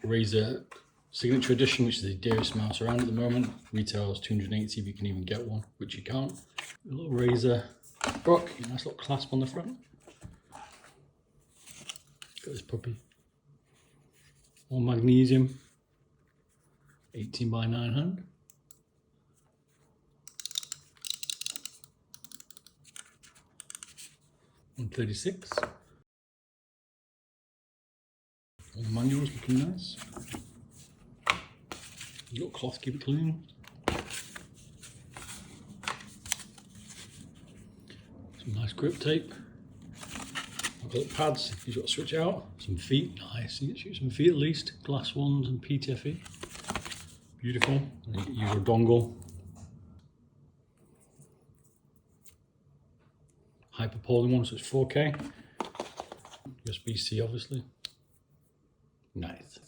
Razer Signature Edition, which is the dearest mouse around at the moment. Retails 280 if you can even get one, which you can't. A little Razer Brock, nice little clasp on the front. Got this puppy. All magnesium, 18 by 9 hand. $136. All the manuals looking nice. Little cloth, keep it clean. Some nice grip tape. I've got pads, you've got to switch out. Some feet, nice. You get to shoot some feet at least. Glass ones and PTFE. Beautiful. And you get your dongle. Hyperpolling one, so it's 4K. USB-C obviously. Nice.